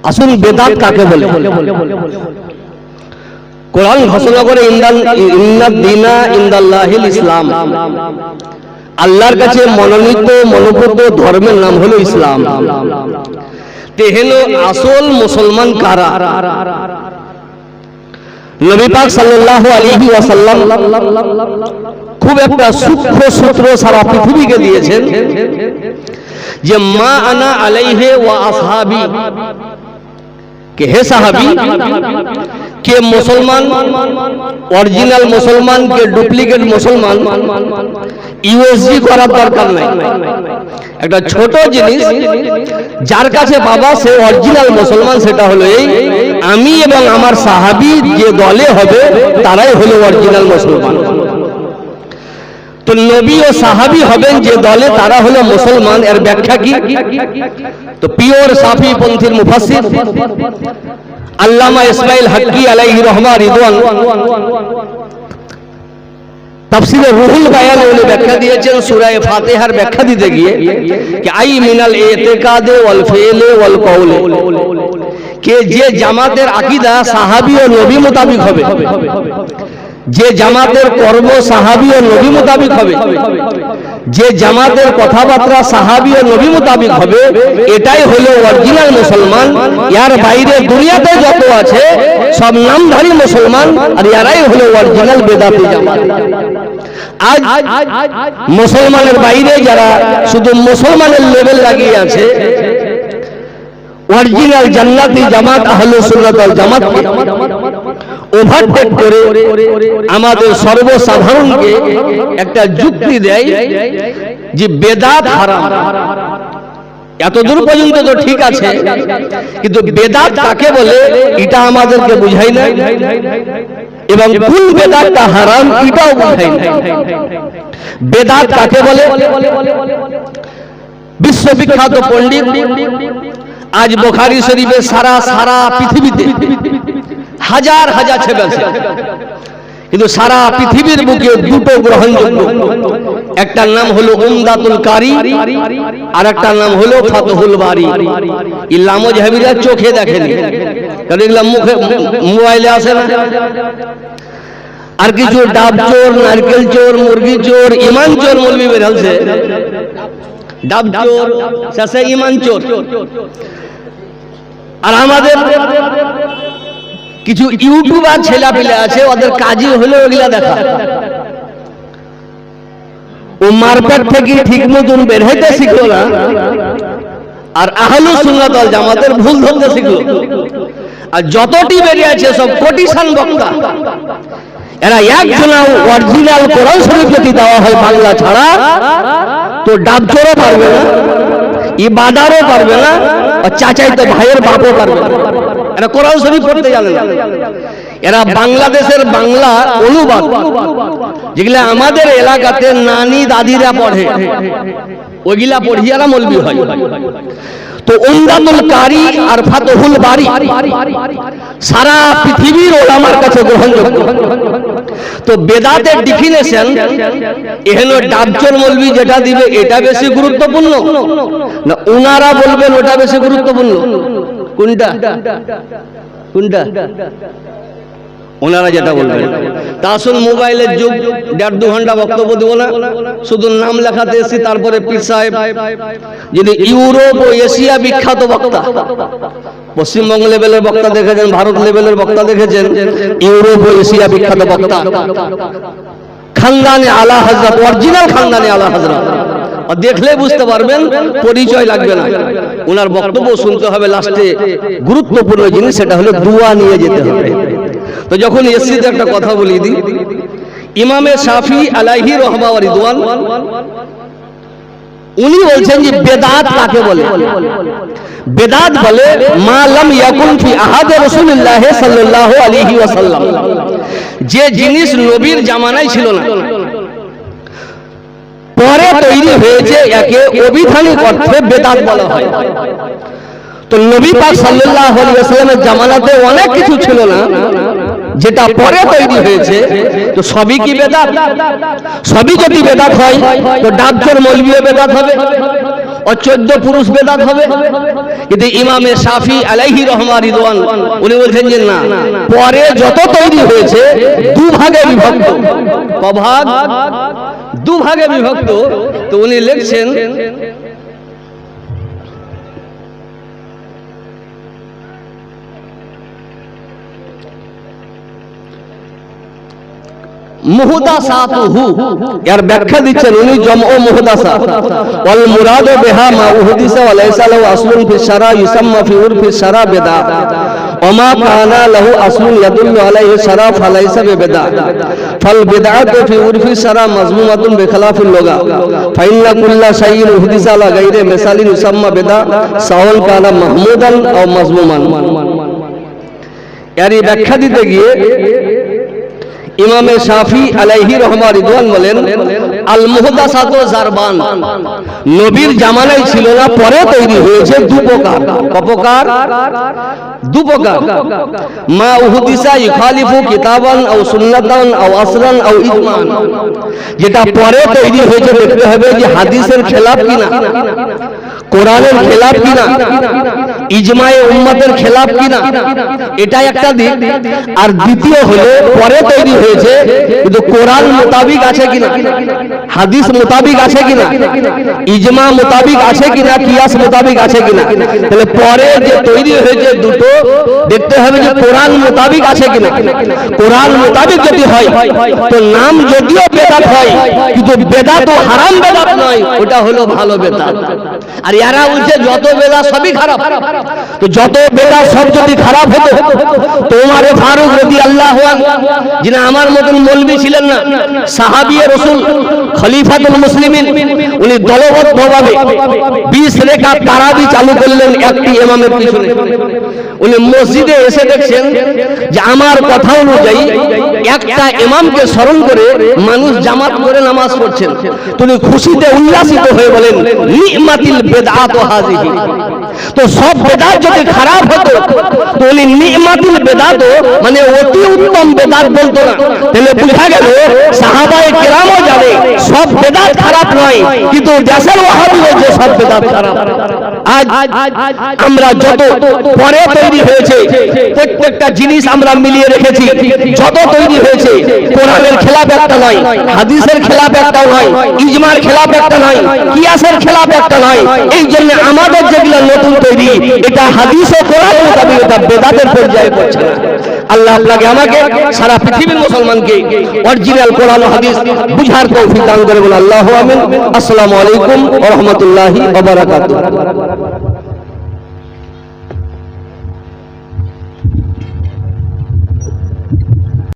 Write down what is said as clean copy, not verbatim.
আসুন বেদাত কাকে বলে। কোরআন ঘোষণা করে ইন্নাদ দীনা ইনদাল্লাহিল ইসলাম, আল্লাহর কাছে মনোনীত মনোভূত ধর্মের নাম হলো ইসলাম। তেহেন আসল মুসলমান কারা? নবী পাক সাল্লাল্লাহু আলাইহি ওয়াসাল্লাম খুব একটা সূক্ষ্ম সূত্র সারা পৃথিবীকে দিয়েছেন যে মা আনা আলাইহি ওয়া আসহাবি, কে হে সাহাবী, কে মুসলমান অরিজিনাল মুসলমান, কে ডুপ্লিকেট মুসলমান, ইউএসজি করার দরকার নাই। একটা ছোট জিনিস যার কাছে বাবা সে অরিজিনাল মুসলমান, সেটা হলো এই আমি এবং আমার সাহাবী যে দলে হবে তারাই হলো অরিজিনাল মুসলমান। তো নবী ও সাহাবী হবেন যে দলে তারা হলো মুসলমান। এর ব্যাখ্যা কি? তো পিওর সাফি পন্থীর মুফাসসির আল্লামা ইসমাইল হাক্কি আলাইহি রহমা রিদওয়ান তাফসীরে রুহুল বায়ানে উনি ব্যাখ্যা দিয়েছেন সূরা ফাতিহার ব্যাখ্যা দিতে গিয়ে कि आई मिनल इतिकाद वल फिल वल कौल, के जे জামাতের আকীদা সাহাবী ও নবী মোতাবেক হবে, যে জামাতের কর্ম সাহাবী ও নবী মোতাবেক হবে, যে জামাতের কথাবার্তা সাহাবী ও নবী মোতাবেক হবে, এটাই হলো অরিজিনাল মুসলমান। এর বাইরে দুনিয়াতে যত আছে সব নামধারী মুসলমান, আর এরাই হলো অরিজিনাল বেদাতি জামাত। আজ মুসলমানের বাইরে যারা শুধু মুসলমানের লেভেল লাগিয়ে আছে, অরিজিনাল জান্নাতি জামাত আহলুস সুন্নাত ওয়াল জামাতকে ওভারটেক করে আমাদের সর্বসাধারণকে একটা যুক্তি দেয় যে বেদাত হারাম। এতদূর পর্যন্ত তো ঠিক আছে, কিন্তু বেদাত কাকে বলে এটা আমাদেরকে বুঝাই না, এবং কোন বেদাতটা হারাম এটাও বুঝাই না। বেদাত কাকে বলে? বিশ্ববিখ্যাত পণ্ডিত আজ বুখারী শরীফে সারা পৃথিবীতে হাজার হাজার ছেলে আছে, কিন্তু সারা পৃথিবীর বুকে দুটো গ্রহণযোগ্য, একটার নাম হলো উমদাতুল কারি আর একটার নাম হলো ফাতহুল বারি। ইল্লামো জাহাবিরা চোখে দেখেনি, কারণ এগুলা মুখে মোবাইলে আসে না। আর কিছু ডাব চোর, নারকেল চোর, মুরগি চোর, ইমান চোর মৌলবি বেরালছে। ডাব চোর শেষে ইমান চোর। আর আমাদের কিছু ইউটিউবার ছেলা পেলে আছে, ওদের কাজই হলো ওগুলা দেখা। ও মার্কেট থেকে ঠিক মতন বের হইতে শিখলো না, আর আহলুস সুন্নাত ওয়াল জামাতের ভুল ধরতে শিখলো। আর যতটি বেরিয়ে আছে সব কোটিশান বক্তা। এরা একজনা অরিজিনাল কোরআন শরীফ যদি দেওয়া হয় বাংলা ছাড়া, তো ডাব চোরও পারবে না, ইবাদারও পারবে না, আর চাচাইতে ভাইয়ের বাপও পারবে না। এরা কোরআন শরীফ পড়তে জানে না। এরা বাংলাদেশের বাংলা অনুবাদ যেগুলা আমাদের এলাকাতে নানি দাদিরা পড়ে, ওইগুলা পড়িয়ারা মৌলবি হয়। তো উমদাতুল কারি আর ফাতহুল বারি সারা পৃথিবীর ওলামার কাছে গ্রহণযোগ্য। তো বেদাতের ডেফিনেশন এখানে ডাবচোর মৌলবি যেটা দিবে এটা বেশি গুরুত্বপূর্ণ না উনারা বলবেন ওটা বেশি গুরুত্বপূর্ণ? কোনটা কোনটা? ওনারা যেটা বলবেন। তা আসুন, মোবাইলের যুগ, 1.5-2 ঘন্টা বক্তব্য দেব না, শুধু নাম লেখাতে এসেছি। তারপরে পীর সাহেব যিনি ইউরোপ ও এশিয়া বিখ্যাত বক্তা, পশ্চিমবঙ্গ লেভেলের বক্তা দেখেছেন, ভারত লেভেলের বক্তা দেখেছেন, ইউরোপ ও এশিয়া বিখ্যাত বক্তা, খানদানে আলা হযরত, অরিজিনাল খানদানে আলা হযরত। আর দেখলে বুঝতে পারবেন, পরিচয় লাগবে না, ওনার বক্তব্য শুনতে হবে। লাস্টে গুরুত্বপূর্ণ জিনিস সেটা হলো দোয়া নিয়ে যেতে হবে। তো যখন এসছি তো একটা কথা বলি দিই, ইমামে শাফি আলাইহি রহমা ওয়া রিদওয়ান উনি বলছেন যে বেদাত কাকে বলে? বেদাত বলে মা লাম ইয়াকুন ফি আহাদে রাসূলুল্লাহ সাল্লাল্লাহু আলাইহি ওয়াসাল্লাম, যে জিনিস নবীর জামানায় ছিল না, পরে তৈরি হয়েছে, একে অবিধানিক অর্থে বেদাত বলা হয়। তো নবী পাক সাল্লাল্লাহু আলাইহি ওয়াসাল্লামের জামানাতে অনেক কিছু ছিল না, যেটা পরে তৈরি হয়েছে। তো সবই কি বেদাত? সবই যদি বেদাত হয় তো ডাবচোর মৌলবিও বেদাত হবে, और 14 पुरुष বেদাত হবে। কিন্তু ইমামে শাফি আলাইহি রহমা রিদওয়ান উনি বলছেন যে না, পরে যত তৈরি হয়েছে দুভাগে বিভক্ত। কভাগ? দুভাগে বিভক্ত। তো উনি লিখছেন মুহদাসাতুহু, এর ব্যাখ্যা দিচ্ছেন উনি জমউ মুহদাসা। ওয়াল মুরাদু বিহা মা উহদিসা ওয়া লাইসা লাহু আসলুন ফি শারা ইউসাম্মা ফি উরফি শারা বিদআ ওয়া মা কানা লাহু আসলুন ইয়াদুল্লু আলাইহি শারা ফালাইসা বিদআ ফাল বিদআতু ফি উরফি শারা মাজমুমাতুন বিখিলাফিল লুগা ফা ইন্না কুল্লা শাইইন উহদিসা আলা গায়রি মিসালিন ইউসাম্মা বিদআ সাওয়ান কানা মাহমুদান আও মাজমুমান। এর ব্যাখ্যা দিতে গিয়ে ইমামে শাফি আলাইহি রহমা রিদওয়ান বলেন আল মুহদাসাতু জারবান, নবীর জামানায় ছিল না, পরে তৈরি হয়েছে দু প্রকার। কপ্রকার? দু প্রকার। মা উহদিসা ইখালিফু কিতাবান আও সুন্নাতান আও আসরান আও ইজমান, যেটা পরে তৈরি হয়েছে দেখতে হবে যে হাদিসের খেলাফ কিনা, কোরআনের খেলাফ কিনা, ইজমায়ে উম্মতের খেলাফ কিনা, এটা একটা দিক। আর দ্বিতীয় হলো পরে তৈরি হয়েছে কিন্তু কোরআন মোতাবিক আছে কিনা, হাদিস মোতাবিক আছে কিনা, ইজমা মোতাবিক আছে কিনা, কিয়াস মোতাবিক আছে কিনা। তাহলে পরে যে তৈরি হয়েছে দুটো দেখতে হবে যে কোরআন মোতাবিক আছে কিনা। কোরআন মোতাবিক যদি হয় তো নাম যদিও বেদাত হয় কিন্তু বেদাত ও হারাম বেদাত নয়, ওটা হলো ভালো বেদাত। আর এরা বলছে যত বেদাত সবই খারাপ। তো যত বেদাত সব যদি খারাপ হতো তো ওমর ফারুক রাদিয়াল্লাহু আনহু, যিনি আমার মতন মৌলবি ছিলেন না, সাহাবী রাসূল খলিফাতুল মুসলিমিন, উনি দলবদ্ধভাবে 20 রাকাত তারাবি চালু করলেন একটি ইমামের পিছনে। উনি মসজিদে এসে দেখছেন যে আমার কথা অনুযায়ী একটা ইমামকে স্মরণ করে মানুষ জামাত করে নামাজ পড়ছেন। তিনি খুশিতে উল্লাসিত হয়ে বলেন নি'মাতিল বিদআতু হাযিহি। তো সব বেদাত যদি খারাপ হতো তো উনি নি'মাতিল বিদআত মানে অতি উত্তম বেদাত বলতো না। তাহলে বুঝা গেল সাহাবায়ে কেরামও জানে সব বেদাত খারাপ নয়, কিন্তু দেশের ওয়াহাবি বলছে সব বেদাত খারাপ। আজ আমরা যত পরে তৈরি হয়েছে প্রত্যেকটা জিনিস আমরা মিলিয়ে রেখেছি। যত তৈরি হয়েছে কোরআনের খেলাফ একটা নয়, হাদিসের খেলাফ একটা নয়, ইজমার খেলাফ একটা নয়, কিয়াসের খেলাফ একটা নয়। এই জন্য আমাদের যেগুলো নতুন তৈরি এটা হাদিস ও কোরআন মোতাবেক, এটা বেদাতের পর্যায়ে পড়ছে না। আল্লাহ আপনাকে আমাকে সারা পৃথিবীর মুসলমানকে অরিজিনাল কোরআন ও হাদিস বুঝার তৌফিক দান করে বলে আল্লাহু আমিন। আসসালামু আলাইকুম ওয়া রাহমাতুল্লাহি ওয়া বারাকাতুহু।